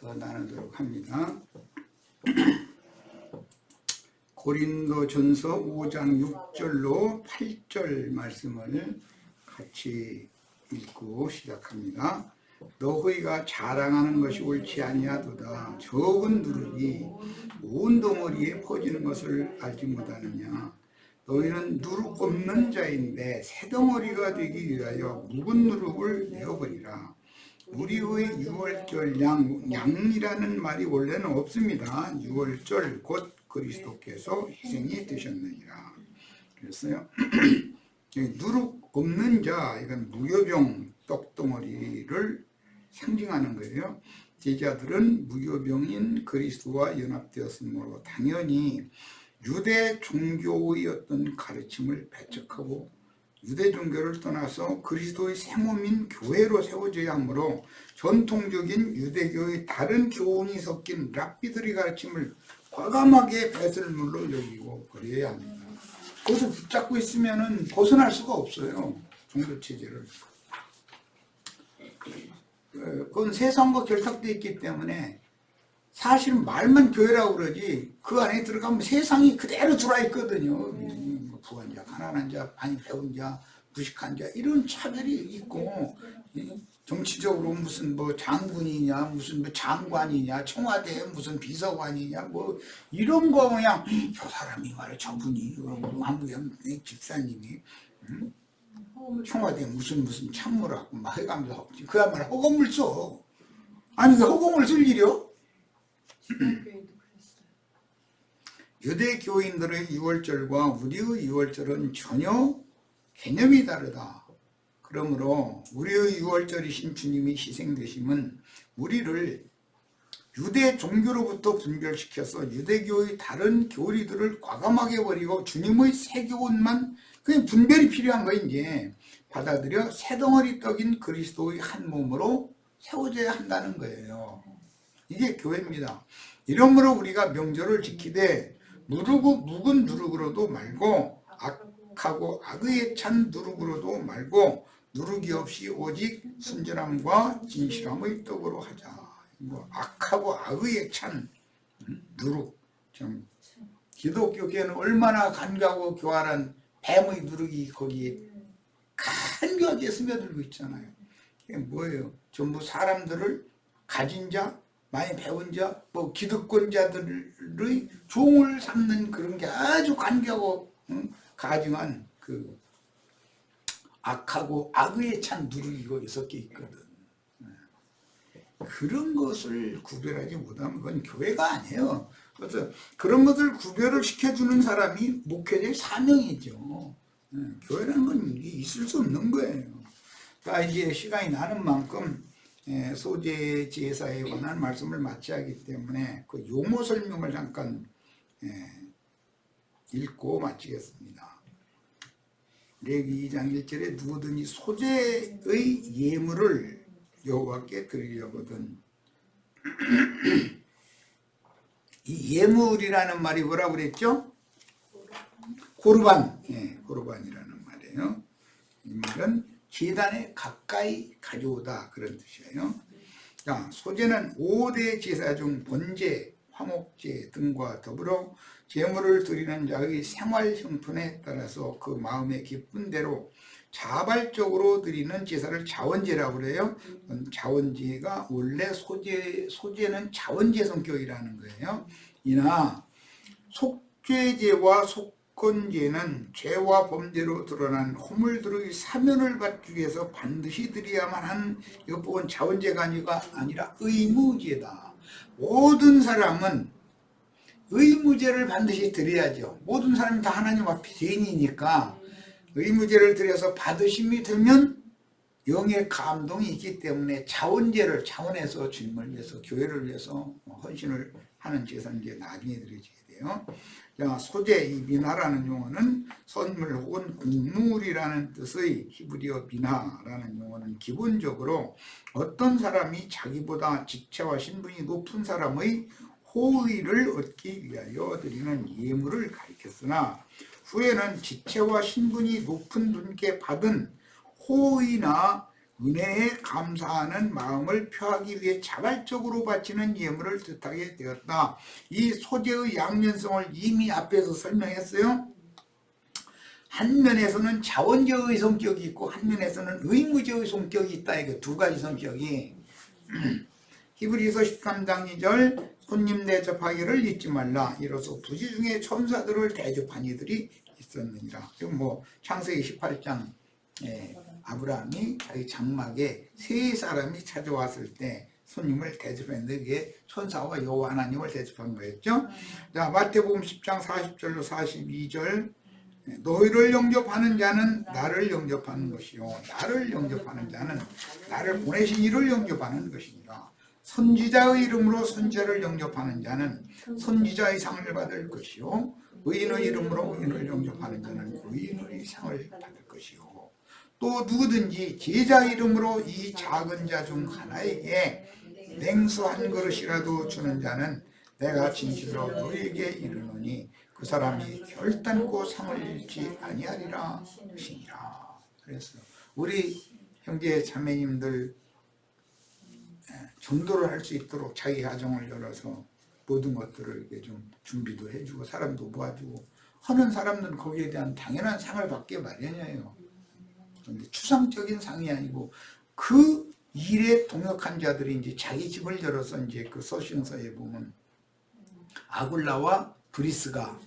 더 나누도록 합니다. 고린도전서 5장 6절로 8절 말씀을 같이 읽고 시작합니다. 너희가 자랑하는 것이 옳지 아니하도다. 적은 누룩이 온 덩어리에 퍼지는 것을 알지 못하느냐. 너희는 누룩 없는 자인데 새 덩어리가 되기 위하여 묵은 누룩을 내어버리라. 우리의 유월절 양이라는 말이 원래는 없습니다. 유월절 곧 그리스도께서 희생이 되셨느니라. 그랬어요. 누룩 없는 자, 이건 무교병 떡덩어리를 상징하는 거예요. 제자들은 무교병인 그리스도와 연합되었으므로 당연히 유대 종교의 어떤 가르침을 배척하고 유대 종교를 떠나서 그리스도의 생몸인 교회로 세워져야 하므로 전통적인 유대교의 다른 교훈이 섞인 랍비들의 가르침을 과감하게 배설물로 여기고 버려야 합니다. 그것을 붙잡고 있으면 벗어날 수가 없어요. 종교체제를. 그건 세상과 결탁되어 있기 때문에 사실은 말만 교회라고 그러지 그 안에 들어가면 세상이 그대로 들어와 있거든요. 부한 자, 가난한 자, 많이 배운 자, 무식한 자 이런 차별이 있고 정치적으로 무슨 뭐 장군이냐 무슨 뭐 장관이냐 청와대 무슨 비서관이냐 뭐 이런 거 그냥 저 사람이 말해 저분이 한무영 집사님이 청와대 무슨 참모라고 막 해가면서 그야말로 허공을 써. 아니 그 허공을 쓸 일이요? 유대 교인들의 유월절과 우리의 유월절은 전혀 개념이 다르다. 그러므로 우리의 유월절이신 주님이 희생되심은 우리를 유대 종교로부터 분별시켜서 유대교의 다른 교리들을 과감하게 버리고 주님의 새 교훈만 그냥 분별이 필요한 거 이제 받아들여 새덩어리 떡인 그리스도의 한 몸으로 세워져야 한다는 거예요. 이게 교회입니다. 이러므로 우리가 명절을 지키되 묵은 누룩으로도 말고 악하고 악의에 찬 누룩으로도 말고 누룩이 없이 오직 순전함과 진실함의 떡으로 하자. 뭐 악하고 악의에 찬 누룩. 참 기독교계는 얼마나 간교하고 교활한 뱀의 누룩이 거기에 간교하게 스며들고 있잖아요. 이게 뭐예요? 전부 사람들을 가진 자, 많이 배운 자, 뭐 기득권자들의 종을 삼는 그런 게 아주 간교하고 가증한 그 악하고 악의에 찬 누룩이 거기 섞여 있거든. 그런 것을 구별하지 못하면 그건 교회가 아니에요. 그래서 그런 것을 구별을 시켜주는 사람이 목회자의 사명이죠. 교회라는 건 있을 수 없는 거예요. 자, 이제 시간이 나는 만큼 소재 제사에 관한 말씀을 마쳐야하기 때문에 그 용어 설명을 잠깐 읽고 마치겠습니다. 레위기 2장 1절에 누구든지 소재의 예물을 여호와께 드리려거든. 이 예물이라는 말이 뭐라고 그랬죠? 고르반. 고르반이라는 말이에요. 이 말은 제단에 가까이 가져오다 그런 뜻이에요. 자, 소재는 5대 제사 중 번제, 화목제 등과 더불어 제물을 드리는 자의 생활 형편에 따라서 그 마음의 기쁜 대로 자발적으로 드리는 제사를 자원제라고 그래요. 자원제가 원래 소제는 자원제 성격이라는 거예요. 이나 속죄제와 속건제는 죄와 범죄로 드러난 허물들의 사면을 받기 위해서 반드시 드려야만 하는 이것보건 자원제가 아니라 의무제다. 모든 사람은 의무제를 반드시 드려야죠. 모든 사람이 다 하나님 앞에 죄인이니까 의무제를 드려서 받으심이 되면 영의 감동이 있기 때문에 자원제를 차원에서 주님을 위해서 교회를 위해서 헌신을 하는 제사는 이제 나중에 드려지게 돼요. 자, 소재, 이 미나라는 용어는 선물 혹은 곡물이라는 뜻의 히브리어 미나라는 용어는 기본적으로 어떤 사람이 자기보다 직체와 신분이 높은 사람의 호의를 얻기 위하여 드리는 예물을 가리켰으나 후에는 지체와 신분이 높은 분께 받은 호의나 은혜에 감사하는 마음을 표하기 위해 자발적으로 바치는 예물을 뜻하게 되었다. 이 소재의 양면성을 이미 앞에서 설명했어요. 한 면에서는 자원적의 성격이 있고 한 면에서는 의무적의 성격이 있다. 이거 두 가지 성격이. 히브리서 13장 2절 손님 대접하기를 잊지 말라. 이로써 부지 중에 천사들을 대접한 이들이 있었느니라. 그럼 뭐 창세기 18장 아브라함이 자기 장막에 세 사람이 찾아왔을 때 손님을 대접했는데 그게 천사와 여호와 하나님을 대접한 거였죠. 자, 마태복음 10장 40절로 42절 너희를 영접하는 자는 나를 영접하는 것이요 나를 영접하는 자는 나를 보내신 이를 영접하는 것이니라. 선지자의 이름으로 선지자를 영접하는 자는 선지자의 상을 받을 것이요 의인의 이름으로 의인을 영접하는 자는 의인의 상을 받을 것이요 또 누구든지 제자 이름으로 이 작은 자 중 하나에게 냉수 한 그릇이라도 주는 자는 내가 진실로 너희에게 이르노니 그 사람이 결단코 상을 잃지 아니하리라 하시니라. 그래서 우리 형제 자매님들 전도를 할 수 있도록 자기 가정을 열어서 모든 것들을 이렇게 좀 준비도 해주고 사람도 모아주고 하는 사람들은 거기에 대한 당연한 상을 받게 마련이에요. 그런데 추상적인 상이 아니고 그 일에 동역한 자들이 이제 자기 집을 열어서 이제 그 서신서에 보면 아굴라와 브리스가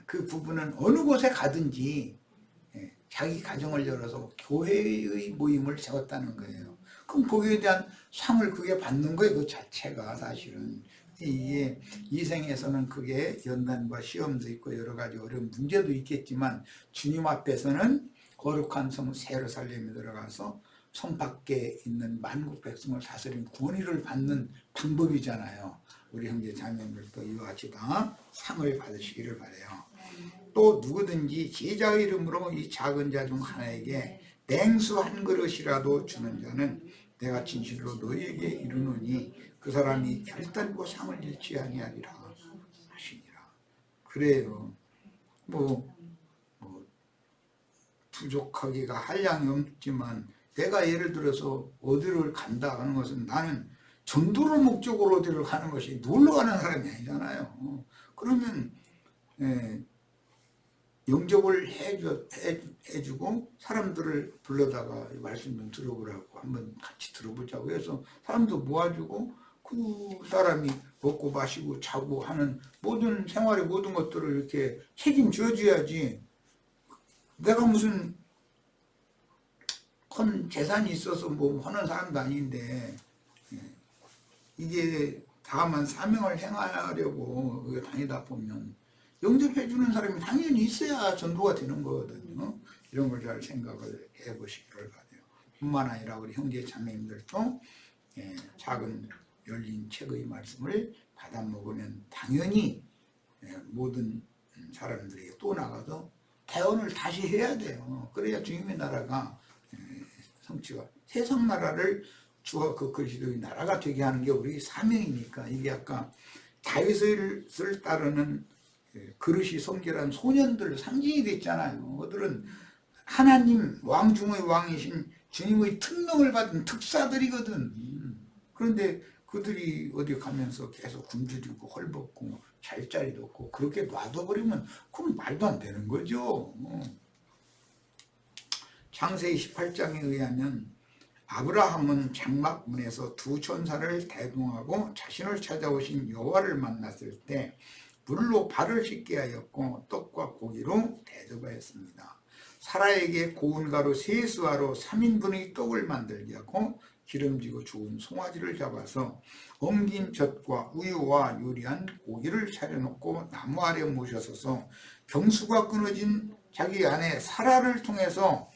그 부부는 어느 곳에 가든지 자기 가정을 열어서 교회의 모임을 세웠다는 거예요. 그럼 거기에 대한 상을 그게 받는 거예요. 그 자체가 사실은. 이게 이 생에서는 그게 연단과 시험도 있고 여러 가지 어려운 문제도 있겠지만 주님 앞에서는 거룩한 성 예루살렘에 들어가서 성 밖에 있는 만국 백성을 다스리는 권위를 받는 방법이잖아요. 우리 형제 자매님들도 이와 같이 다 상을 받으시기를 바라요. 또 누구든지 제자의 이름으로 이 작은 자 중 하나에게 냉수 한 그릇이라도 주는 자는 내가 진실로 너희에게 이르노니 그 사람이 결단코 상을 잃지 아니하리라 하시니라. 그래요. 뭐 부족하기가 한량이 없지만 내가 예를 들어서 어디를 간다 하는 것은 나는 전도를 목적으로 어디를 가는 것이 놀러 가는 사람이 아니잖아요. 그러면 영접을 해주고 사람들을 불러다가 말씀 좀 들어보라고 한번 같이 들어보자고 해서 사람도 모아주고 그 사람이 먹고 마시고 자고 하는 모든 생활의 모든 것들을 이렇게 책임져 줘야지. 내가 무슨 큰 재산이 있어서 뭐 하는 사람도 아닌데 이게 다만 사명을 행하려고 다니다 보면 영접해 주는 사람이 당연히 있어야 전도가 되는 거거든요. 이런 걸 잘 생각을 해 보시기를 바라요. 뿐만 아니라 우리 형제 자매님들도 작은 열린 책의 말씀을 받아 먹으면 당연히 모든 사람들에게 또 나가서 대언을 다시 해야 돼요. 그래야 주님의 나라가 성취가 세상 나라를 주와 그 그리스도의 나라가 되게 하는 게 우리 사명이니까. 이게 아까 다윗을 따르는 그릇이 성결한 소년들 상징이 됐잖아요. 그들은 하나님 왕 중의 왕이신 주님의 특명을 받은 특사들이거든. 그런데 그들이 어디 가면서 계속 굶주리고 헐벗고 잘 자리도 없고 그렇게 놔둬버리면 그건 말도 안 되는 거죠. 창세기 18장에 의하면 아브라함은 장막 문에서 두 천사를 대동하고 자신을 찾아오신 여호와를 만났을 때 물로 발을 씻게 하였고 떡과 고기로 대접하였습니다. 사라에게 고운 가루 세수하로 3인분의 떡을 만들게 하고 기름지고 좋은 송아지를 잡아서 엉긴 젖과 우유와 요리한 고기를 차려놓고 나무 아래 모셔서서 경수가 끊어진 자기 아내 사라를 통해서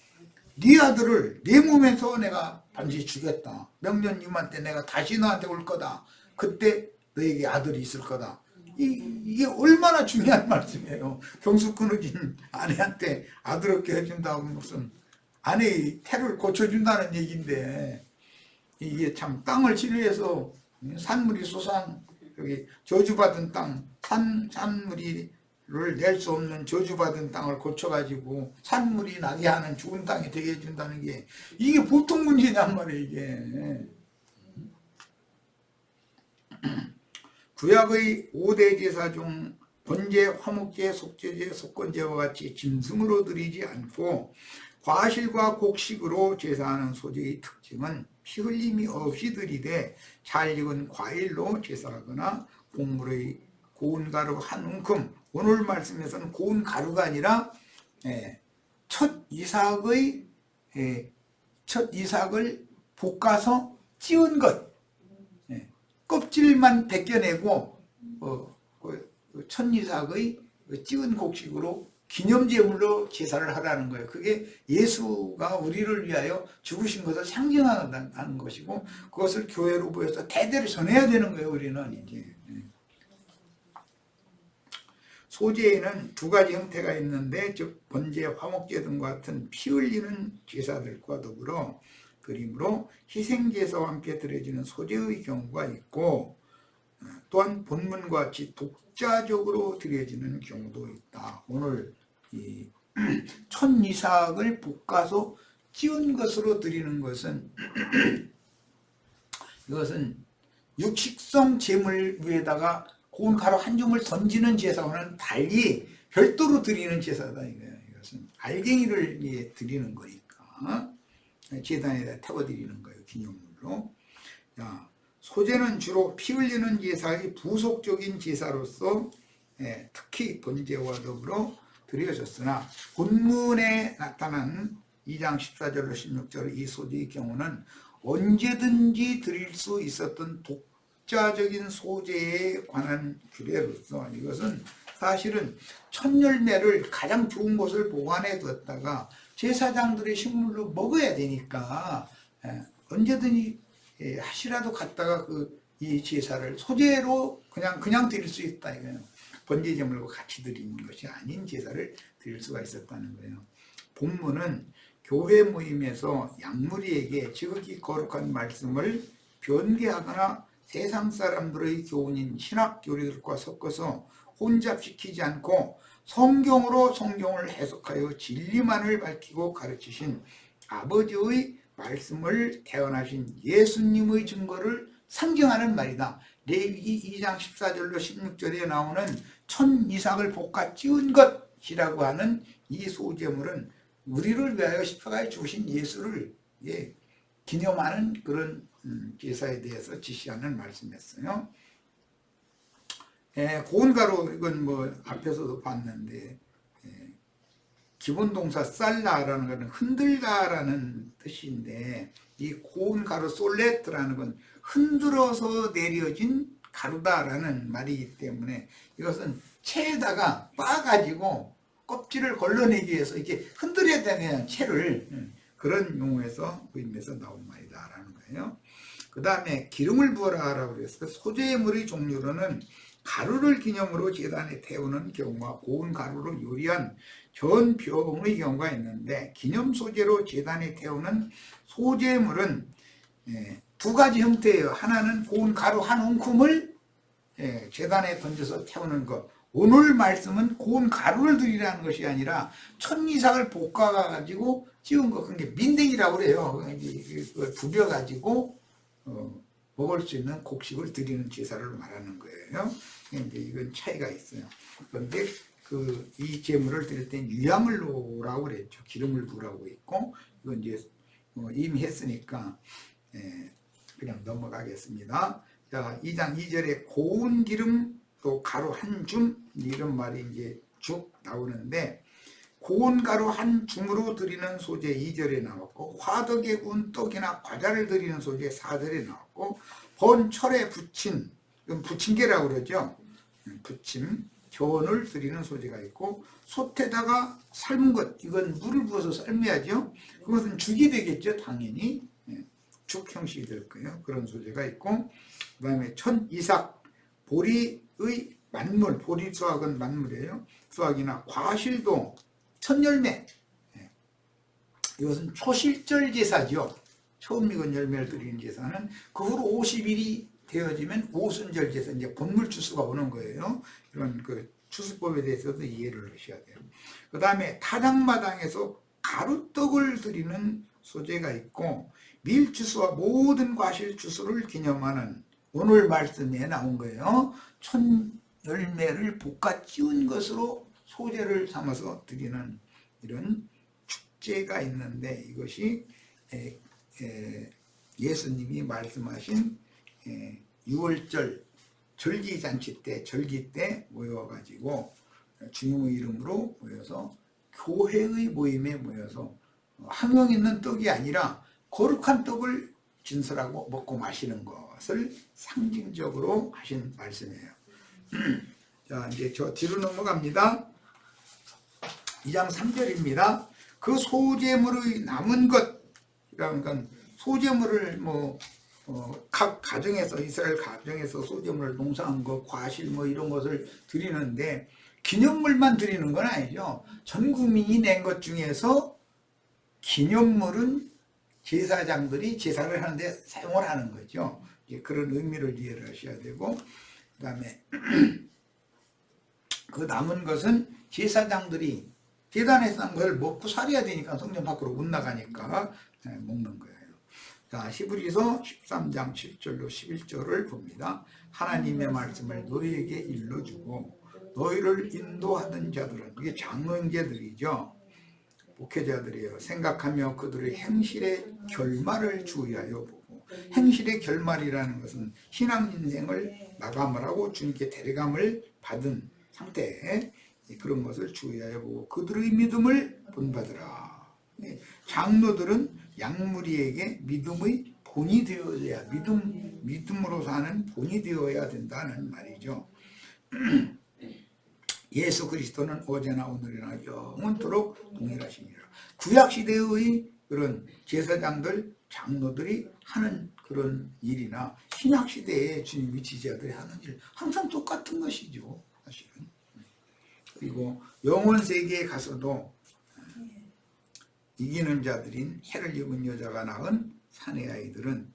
네 아들을 네 몸에서 내가 반드시 주겠다. 명령님한테 내가 다시 너한테 올 거다. 그때 너에게 아들이 있을 거다. 이게 얼마나 중요한 말씀이에요. 경수 끊어진 아내한테 아들 얻게 해준다고 무슨 아내의 태를 고쳐준다는 얘기인데 이게 참 땅을 치료해서 산물이 솟아 여기 저주받은 땅 산물이 낼 수 없는 저주받은 땅을 고쳐가지고 산물이 나게 하는 좋은 땅이 되게 해준다는 게 이게 보통 문제냔 말이에요. 이게 구약의 5대 제사 중 번제, 화목제, 속죄제, 속건제와 같이 짐승으로 드리지 않고 과실과 곡식으로 제사하는 소제의 특징은 피 흘림이 없이 드리되 잘 익은 과일로 제사하거나 곡물의 고운 가루 한 움큼, 오늘 말씀에서는 고운 가루가 아니라 첫 이삭을 볶아서 찌운 것, 껍질만 벗겨내고 첫 이삭의 찌운 곡식으로 기념제물로 제사를 하라는 거예요. 그게 예수가 우리를 위하여 죽으신 것을 상징하는 것이고, 그것을 교회로 보여서 대대로 전해야 되는 거예요. 우리는 이제 소제에는 두 가지 형태가 있는데, 즉 번제, 화목제 등과 같은 피 흘리는 제사들과 더불어 그림으로 희생제사와 함께 드려지는 소제의 경우가 있고, 또한 본문과 같이 독자적으로 드려지는 경우도 있다. 오늘 이 첫 이삭을 볶아서 찌운 것으로 드리는 것은 이것은 육식성 제물 위에다가 고운 가루 한 줌을 던지는 제사와는 달리 별도로 드리는 제사다 이거예요. 이것은 알갱이를 드리는 거니까 제단에다 태워드리는 거예요. 기념물로. 자, 소제는 주로 피 흘리는 제사의 부속적인 제사로서 특히 번제와 더불어 드려졌으나 본문에 나타난 2장 14절로 16절 이 소제의 경우는 언제든지 드릴 수 있었던 독자적인 소제에 관한 규례로서 이것은 사실은 첫 열매를 가장 좋은 곳을 보관해 두었다가 제사장들의 식물로 먹어야 되니까 언제든지 하시라도 갖다가 이 제사를 소제로 그냥 드릴 수 있다 이거예요. 번제제물과 같이 드리는 것이 아닌 제사를 드릴 수가 있었다는 거예요. 본문은 교회 모임에서 양무리에게 지극히 거룩한 말씀을 변개하거나 세상 사람들의 교훈인 신학 교리들과 섞어서 혼잡시키지 않고 성경으로 성경을 해석하여 진리만을 밝히고 가르치신 아버지의 말씀을 태어나신 예수님의 증거를 상징하는 말이다. 레위기 2장 14절로 16절에 나오는 첫 이삭을 볶아 찌운 것이라고 하는 이 소제물은 우리를 위하여 십자가에 죽으신 예수를 기념하는 그런 제사에 대해서 지시하는 말씀이었어요. 고운 가루 이건 뭐 앞에서도 봤는데 기본 동사 살라라는 것은 흔들다라는 뜻인데 이 고운 가루 솔레트라는 건 흔들어서 내려진 가루다라는 말이기 때문에 이것은 채에다가 빻아가지고 껍질을 걸러내기 위해서 이렇게 흔들어야 되는 채를 그런 용어에서 의미에서 나온 말이다라는 거예요. 그 다음에 기름을 부어라라고 그랬어요. 소제물의 종류로는 가루를 기념으로 제단에 태우는 경우와 고운 가루로 요리한 전병의 경우가 있는데, 기념 소제로 제단에 태우는 소제물은 두 가지 형태예요. 하나는 고운 가루 한 움큼을 제단에 던져서 태우는 것. 오늘 말씀은 고운 가루를 드리라는 것이 아니라 첫 이삭을 볶아가지고 찌운 거, 그게 민댕이라고 그래요. 부벼가지고 먹을 수 있는 곡식을 드리는 제사를 말하는 거예요. 이제 이건 차이가 있어요. 그런데 이 제물을 드릴 땐 유향을로라고 그랬죠. 기름을 부으라고 했고, 이건 이제 이미 했으니까 그냥 넘어가겠습니다. 자, 2장 2절에 고운 기름 또 가루 한 줌 이런 말이 이제 쭉 나오는데, 고운 가루 한 줌으로 드리는 소제 2절에 나왔고, 화덕에 구운 떡이나 과자를 드리는 소제 4절에 나왔고, 번철에 부친, 이건 부침개라고 그러죠. 부침, 견을 드리는 소제가 있고, 솥에다가 삶은 것, 이건 물을 부어서 삶아야죠. 그것은 죽이 되겠죠. 당연히 죽 형식이 될 거예요. 그런 소제가 있고, 그 다음에 첫 이삭, 보리의 만물, 보리 수확은 만물이에요. 수확이나 과실도 첫 열매, 이것은 초실절 제사죠. 처음 익은 열매를 드리는 제사는 그 후로 50일이 되어지면 오순절 제사, 이제 본물 추수가 오는 거예요. 이런 추수법에 대해서도 이해를 하셔야 돼요. 그 다음에 타작마당에서 가루떡을 드리는 소재가 있고, 밀주수와 모든 과실주수를 기념하는 오늘 말씀에 나온 거예요. 촌열매를 볶아 찌운 것으로 소재를 삼아서 드리는 이런 축제가 있는데, 이것이 예수님이 말씀하신 6월절 절기잔치 때, 절기 때 모여가지고 주님의 이름으로 모여서 교회의 모임에 모여서 학명 있는 떡이 아니라 거룩한 떡을 진설하고 먹고 마시는 것을 상징적으로 하신 말씀이에요. 자, 이제 저 뒤로 넘어갑니다. 2장 3절입니다. 그 소재물의 남은 것이라는 건 소재물을 각 가정에서, 이스라엘 가정에서 소재물을 농사한 것, 과실 이런 것을 드리는데, 기념물만 드리는 건 아니죠. 전 국민이 낸 것 중에서 기념물은 제사장들이 제사를 하는데 사용을 하는 거죠. 그런 의미를 이해를 하셔야 되고, 그 다음에 그 남은 것은 제사장들이 제단에서 한 걸 먹고 살아야 되니까, 성전 밖으로 못 나가니까 먹는 거예요. 자, 히브리서 13장 7절로 11절을 봅니다. 하나님의 말씀을 너희에게 일러주고 너희를 인도하던 자들은, 이게 장로님들이죠. 목회자들이에요. 생각하며 그들의 행실의 결말을 주의하여 보고, 행실의 결말이라는 것은 신앙 인생을 마감을 하고 주님께 데려감을 받은 상태에 그런 것을 주의하여 보고 그들의 믿음을 본받으라. 장로들은 양무리에게 믿음의 본이 되어야, 믿음으로 사는 본이 되어야 된다는 말이죠. 예수 그리스도는 어제나 오늘이나 영원토록 동일하시니라. 구약시대의 그런 제사장들, 장로들이 하는 그런 일이나 신약시대의 주님의 지지자들이 하는 일, 항상 똑같은 것이죠, 사실은. 그리고 영혼세계에 가서도 이기는 자들인 해를 입은 여자가 낳은 사내아이들은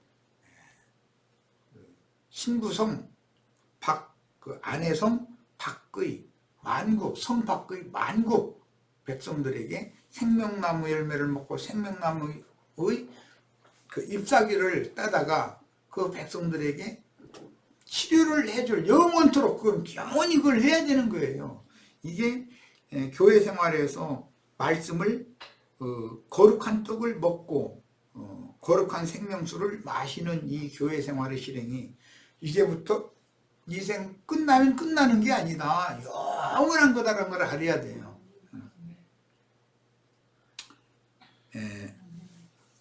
신부성 그 아내성 밖의 만국, 성 밖의 만국 백성들에게 생명나무 열매를 먹고 생명나무의 그 잎사귀를 따다가 그 백성들에게 치료를 해줄, 영원토록 영원히 그걸 해야 되는 거예요. 이게 교회 생활에서 말씀을 거룩한 떡을 먹고 거룩한 생명수를 마시는 이 교회 생활의 실행이 이제부터 이생 끝나면 끝나는 게 아니다, 영원한 거다라는 걸 알아야 돼요.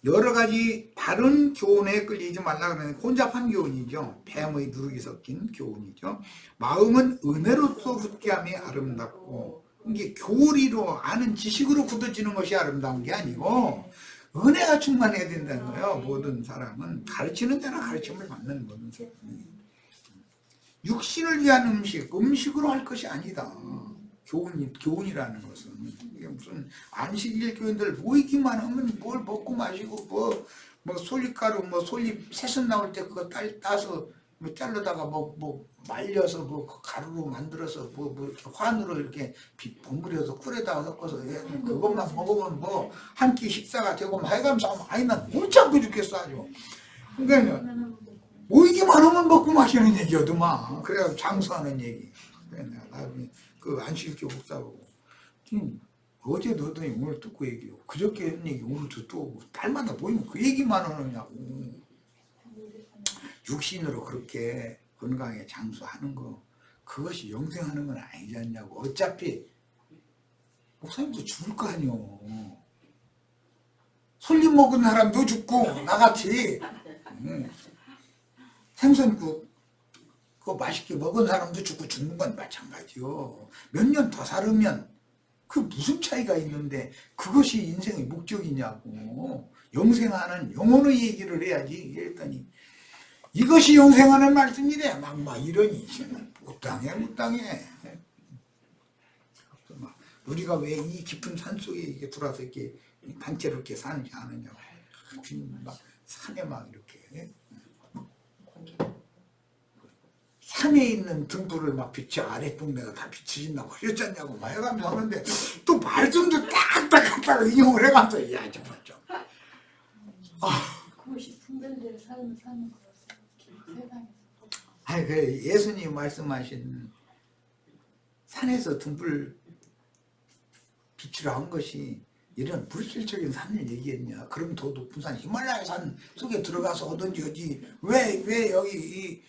여러 가지 다른 교훈에 끌리지 말라 그러는 혼잡한 교훈이죠. 뱀의 누룩이 섞인 교훈이죠. 마음은 은혜로서 굳게함이 아름답고, 이게 교리로 아는 지식으로 굳어지는 것이 아름다운 게 아니고 은혜가 충만해야 된다는 거예요. 모든 사람은 가르치는 자나 가르침을 받는 모든 사람이 육신을 위한 음식으로 할 것이 아니다. 교훈이라는 것은 이게 무슨 안식일 교인들 모이기만 하면 뭘 먹고 마시고 뭐 솔잎가루, 솔잎 새순 나올 때 그거 따서 자르다가 말려서 가루로 만들어서 환으로 이렇게 버무려서 꿀에다가 섞어서 그것만 먹으면 한 끼 식사가 되고 해가면서 아니 난 못 참고 죽겠어 아주. 그러니까 모이기만 하면 먹고 마시는 얘기여도만. 그래야 장수하는 얘기. 나중에 그 안식일교 목사하고 어제 너더니 오늘 듣고 얘기하고 그저께 했는 얘기 오늘 듣고 오고 달마다 모이면 그 얘기만 하느냐고. 육신으로 그렇게 건강에 장수하는 거, 그것이 영생하는 건 아니지 않냐고. 어차피 목사님도 죽을 거 아니오. 솔잎 먹은 사람도 죽고 나같이 생선국 그거 맛있게 먹은 사람도 죽고 죽는 건 마찬가지요. 몇 년 더 살으면 그 무슨 차이가 있는데 그것이 인생의 목적이냐고. 영생하는 영혼의 얘기를 해야지. 이랬더니 이것이 영생하는 말씀이래. 막 이러니 못당해. 우리가 왜 이 깊은 산속에 이렇게 들어와서 이렇게 단체로 이렇게 사는지 아느냐고. 막 산에 막 이렇게 산에 있는 등불을 막 빛이 아랫동네가 다 비춰진다고 하셨잖냐고 막 해가면서 하는데 또 말씀도 딱딱딱 인용을 해가면서 야 정말 좀 그것이 분별되어 사는 거였어요. 세상에서. 아니 그 예수님 말씀하신 산에서 등불 비추라 한 것이 이런 물질적인 산을 얘기했냐? 그럼 더 높은 산 히말라야 산 속에 들어가서 오든지 하지 왜 여기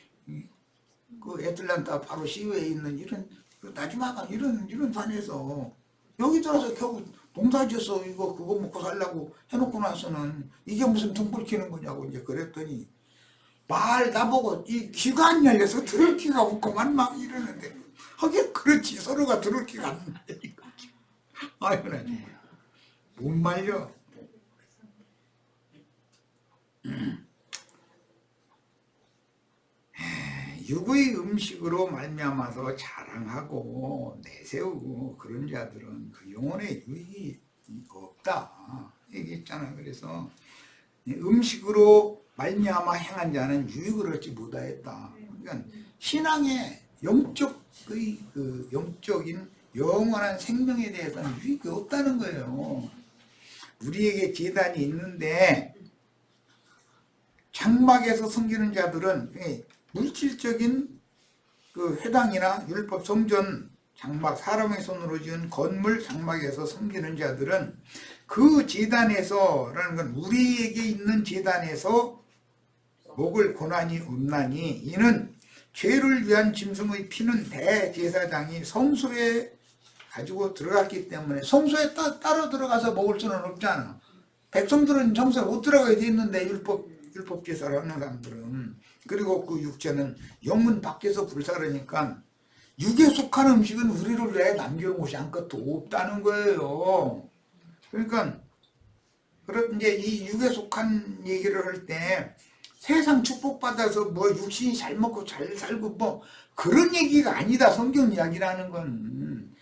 그 애틀란타 바로 시외에 있는 이런 나지막한 이런 산에서 여기 들어서 겨우 농사지어서 이거 그거 먹고 살라고 해놓고 나서는 이게 무슨 등불 켜는 거냐고 이제 그랬더니 말 나보고 이 귀가 안 열려서 들을 기가 없고만 막 이러는데 하긴 그렇지 서로가 들을 기가 안 열리니까 아이고 나 정말 못 말려. 육의 음식으로 말미암아서 자랑하고 내세우고 그런 자들은 그 영혼의 유익이 없다 얘기했잖아. 그래서 음식으로 말미암아 행한 자는 유익을 얻지 못하였다. 그러니까 신앙의 영적인 영원한 생명에 대해서는 유익이 없다는 거예요. 우리에게 제단이 있는데 장막에서 섬기는 자들은 물질적인 그 회당이나 율법 성전 장막 사람의 손으로 지은 건물 장막에서 섬기는 자들은 그 제단에서라는 건 우리에게 있는 제단에서 먹을 고난이 없나니 이는 죄를 위한 짐승의 피는 대제사장이 성소에 가지고 들어갔기 때문에 성소에 따로 들어가서 먹을 수는 없잖아. 백성들은 성소에 못 들어가게 돼 있는데 율법 제사를 하는 사람들은. 그리고 그 육체는 영문 밖에서 불사르니까 육에 속한 음식은 우리를 위해 남겨놓은 것이 아무것도 없다는 거예요. 그러니까 이제 이 육에 속한 얘기를 할 때 세상 축복받아서 뭐 육신이 잘 먹고 잘 살고 뭐 그런 얘기가 아니다. 성경 이야기라는 건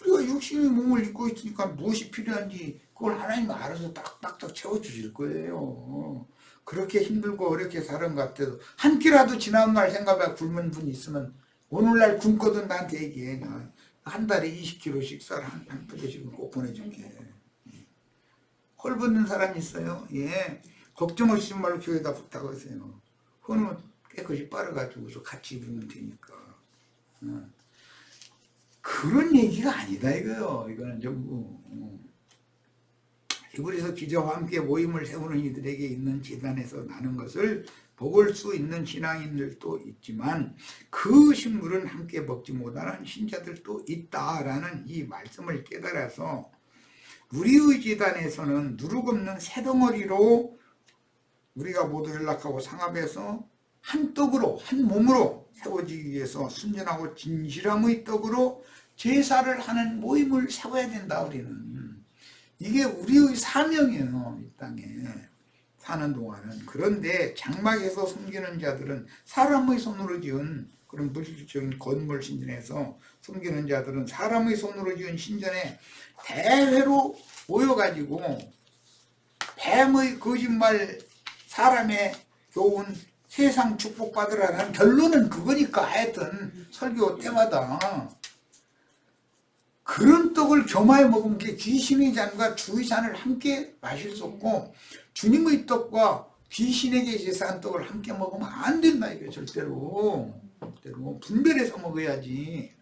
우리가 육신의 몸을 입고 있으니까 무엇이 필요한지 그걸 하나님 알아서 딱딱딱 채워주실 거예요. 그렇게 힘들고 어렵게 사는 것 같아도 한 끼라도 지나온 날 생각해 굶은 분이 있으면 오늘날 굶거든 나한테 얘기해. 한 달에 20kg 식사를 한 푸대씩은 꼭 보내줄게. 헐 붓는 사람이 있어요. 예. 걱정하시지 말고 교회에다 부탁하세요. 그거는 깨끗이 빨아가지고서 같이 입으면 되니까. 그런 얘기가 아니다 이거요. 이거는 전부. 히브리서 기자와 함께 모임을 세우는 이들에게 있는 제단에서 나는 것을 먹을 수 있는 신앙인들도 있지만 그 식물은 함께 먹지 못하는 신자들도 있다라는 이 말씀을 깨달아서 우리의 제단에서는 누룩 없는 새덩어리로 우리가 모두 연락하고 상합해서 한 떡으로 한 몸으로 세워지기 위해서 순전하고 진실함의 떡으로 제사를 하는 모임을 세워야 된다. 우리는 이게 우리의 사명이에요. 이 땅에 사는 동안은. 그런데 장막에서 섬기는 자들은 사람의 손으로 지은 그런 물질적인 건물 신전에서 섬기는 자들은 사람의 손으로 지은 신전에 대회로 모여가지고 뱀의 거짓말 사람의 교훈 세상 축복받으라는 결론은 그거니까 하여튼 설교 때마다 그런 떡을 겸하여 먹으면 귀신의 잔과 주의 잔을 함께 마실 수 없고 주님의 떡과 귀신에게 제사한 떡을 함께 먹으면 안 된다 이게 절대로 분별해서 먹어야지.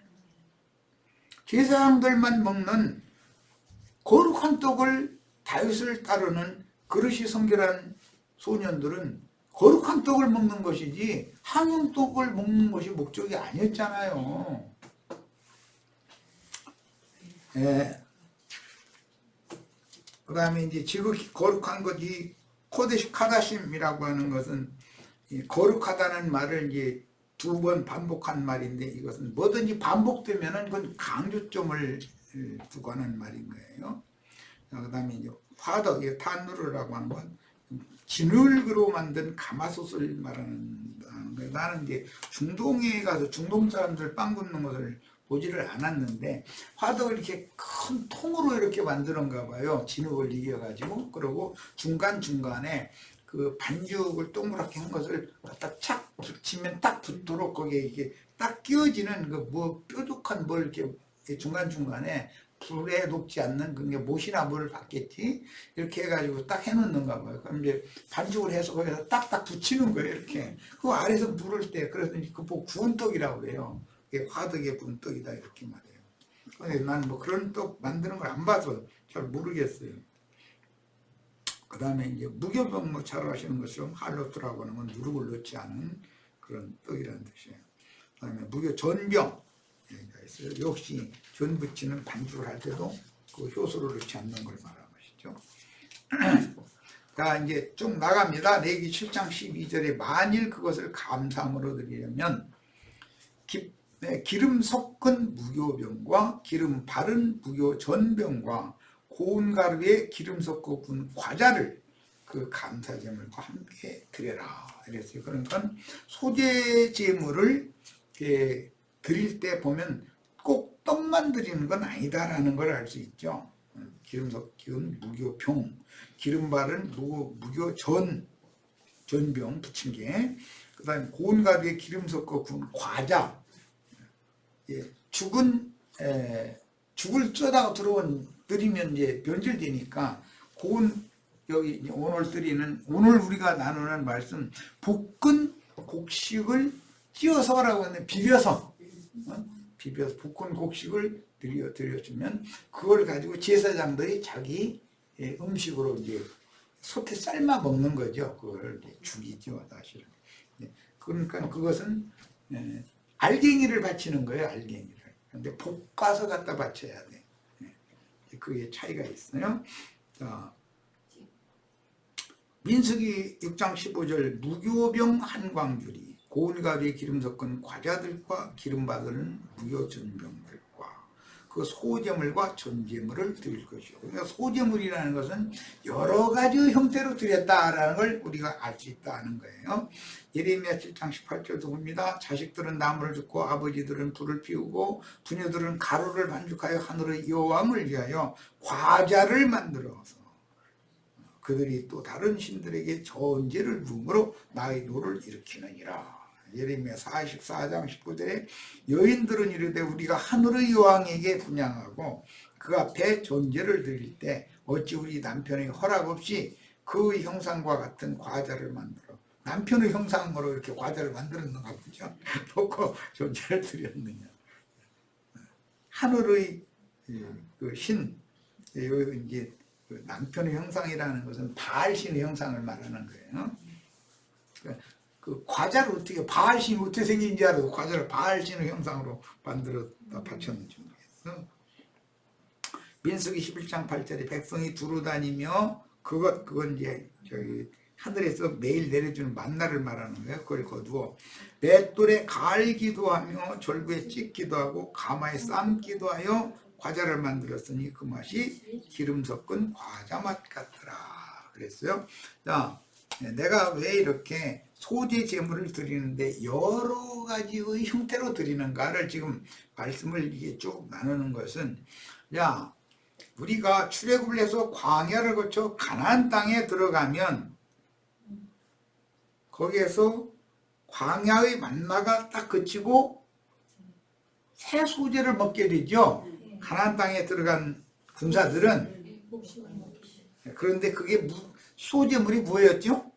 제사장들만 먹는 거룩한 떡을 다윗을 따르는 그릇이 성결한 소년들은 거룩한 떡을 먹는 것이지 항용떡을 먹는 것이 목적이 아니었잖아요. 예. 그 다음에 이제 지극히 거룩한 것이 코데시 카다심이라고 하는 것은 거룩하다는 말을 이제 2번 반복한 말인데 이것은 뭐든지 반복되면은 그건 강조점을 두고 하는 말인 거예요. 그 다음에 이제 화덕, 탄누르라고 하는 건 진흙으로 만든 가마솥을 말하는 거예요. 나는 이제 중동에 가서 중동 사람들 빵 굽는 것을 보지를 않았는데 화덕을 이렇게 큰 통으로 이렇게 만드는가 봐요. 진흙을 이겨가지고. 그리고 중간중간에 그 반죽을 동그랗게 한 것을 갖다 착 붙이면 딱 붙도록 거기에 이게 딱 끼워지는 그 뭐 뾰족한 뭘 이렇게 중간중간에 불에 녹지 않는 그게 못이나 뭘 받겠지 이렇게 해가지고 딱 해놓는가 봐요. 그럼 이제 반죽을 해서 거기서 딱딱 붙이는 거예요. 이렇게 그 아래서 물을 때 그래서 그 뭐 구운 떡이라고 그래요. 이게 화덕에 구운 떡이다 이렇게 말해요. 근데 난 뭐 그런 떡 만드는 걸 안 봐서 잘 모르겠어요. 그 다음에 이제 무교병 뭐 잘 아시는 것처럼 할로트라고 하는 건 누룩을 넣지 않은 그런 떡이라는 뜻이에요. 그 다음에 무교 전병 얘기가 있어요. 역시 전 부치는 반죽을 할 때도 그 효소를 넣지 않는 걸 말하는 것이죠. 자, 이제 쭉 나갑니다. 레위기 7장 12절에 만일 그것을 감상으로 드리려면 기름 섞은 무교병과 기름 바른 무교 전병과 고운 가루에 기름 섞어 군 과자를 그 감사제물과 함께 드려라 이랬어요. 그러니까 소재 제물을 드릴 때 보면 꼭 떡만 드리는 건 아니다라는 걸 알 수 있죠. 기름 섞인 무교병, 기름 바른 무교 전병 부침개, 그 다음에 고운 가루에 기름 섞어 군 과자. 죽을 쪄다가 드리면 이제 변질되니까 고운 여기 오늘 우리가 나누는 말씀 볶은 곡식을 찧어서라고 하는데 비벼서 볶은 곡식을 드려주면 그걸 가지고 제사장들이 자기 음식으로 이제 솥에 삶아 먹는 거죠. 그걸 죽이죠 사실은. 그러니까 그것은 알갱이를 바치는 거예요. 알갱이를. 근데 볶아서 갖다 바쳐야 돼. 그게 차이가 있어요. 자, 민수기 6장 15절 무교병 한광주리 고운 가루에 기름 섞은 과자들과 기름 받은 무교 전병들과 그 소제물과 전제물을 드릴 것이요. 그러니까 소제물이라는 것은 여러 가지 형태로 드렸다라는 걸 우리가 알 수 있다는 거예요. 예레미야 7장 18절도 봅니다. 자식들은 나무를 줍고 아버지들은 불을 피우고 부녀들은 가루를 반죽하여 하늘의 여왕을 위하여 과자를 만들어서 그들이 또 다른 신들에게 전제를 부음으로 나의 노를 일으키느니라. 예레미야 44장 19절에 여인들은 이르되 우리가 하늘의 여왕에게 분향하고 그 앞에 전제를 드릴 때 어찌 우리 남편의 허락 없이 그 형상과 같은 과자를 만들어 남편의 형상으로 이렇게 과자를 만들었는가 보죠. 놓고 전제를 드렸느냐. 하늘의 그 신, 여기 이제 남편의 형상이라는 것은 바알신의 형상을 말하는 거예요. 그 과자를 어떻게 바알신이 어떻게 생긴지 알아도 과자를 바알신의 형상으로 만들었다 바쳤는지 모르겠어. 민수기 11장 8절에 백성이 두루 다니며 그건 이제 저기 하늘에서 매일 내려주는 만나를 말하는 거예요. 그걸 거두어 맷돌에 갈기도 하며 절구에 찢기도 하고 가마에 삶기도 하여 과자를 만들었으니 그 맛이 기름 섞은 과자 맛 같더라 그랬어요. 자, 내가 왜 이렇게 소재 제물을 드리는데 여러 가지의 형태로 드리는가를 지금 말씀을 이게 쭉 나누는 것은, 야, 우리가 출애굽을 해서 광야를 거쳐 가나안 땅에 들어가면 거기에서 광야의 만나가 딱 그치고 새 소재를 먹게 되죠. 가나안 땅에 들어간 군사들은. 그런데 그게 소재물이 뭐였죠?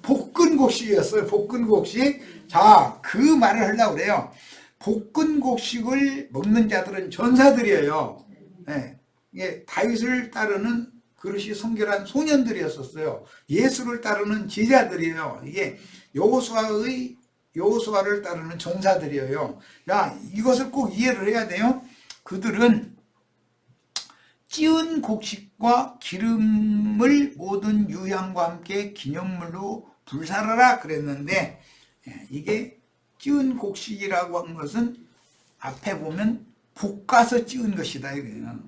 볶은 곡식이었어요. 볶은 곡식. 자, 그 말을 하려고 그래요. 볶은 곡식을 먹는 자들은 전사들이에요. 네. 이게 다윗을 따르는 그릇이 성결한 소년들이었었어요. 예수를 따르는 제자들이에요. 이게 여호수아를 따르는 전사들이에요. 야, 이것을 꼭 이해를 해야 돼요. 그들은 찌은 곡식과 기름을 모든 유향과 함께 기념물로 불사르라 그랬는데, 이게 찌은 곡식이라고 한 것은 앞에 보면 볶아서 찌은 것이다 이거예요.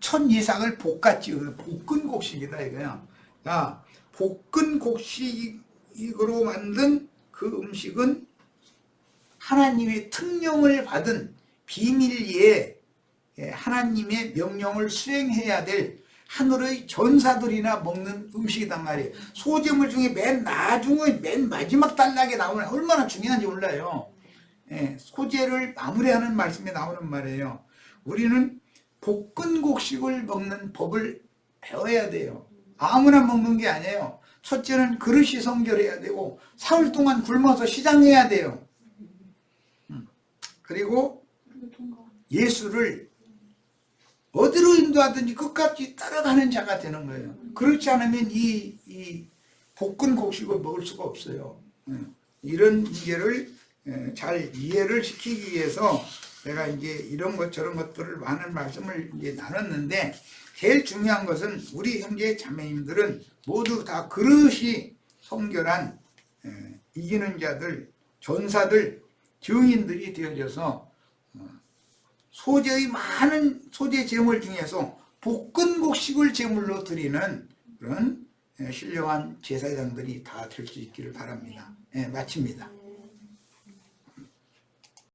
천 이삭을 볶아 찌은 볶은 곡식이다 이거예요. 자, 볶은 곡식으로 만든 그 음식은 하나님의 특령을 받은 비밀리에 하나님의 명령을 수행해야 될 하늘의 전사들이나 먹는 음식이단 말이에요. 소재물 중에 맨 나중에 맨 마지막 단락에 나오는 얼마나 중요한지 몰라요. 예, 소재를 마무리하는 말씀에 나오는 말이에요. 우리는 볶은 곡식을 먹는 법을 배워야 돼요. 아무나 먹는 게 아니에요. 첫째는 그릇이 성결해야 되고 사흘 동안 굶어서 시장해야 돼요. 그리고 예수를 어디로 인도하든지 끝까지 따라가는 자가 되는 거예요. 그렇지 않으면 이 볶은 곡식을 먹을 수가 없어요. 이런 문제를 잘 이해를 시키기 위해서 제가 이제 이런 것 저런 것들을 많은 말씀을 이제 나눴는데, 제일 중요한 것은 우리 형제 자매님들은 모두 다 그릇이 성결한 이기는 자들, 전사들, 증인들이 되어져서 소재의 많은 소재 제물 중에서 볶은 곡식을 제물로 드리는 그런 신령한 제사장들이 다 될 수 있기를 바랍니다. 마칩니다.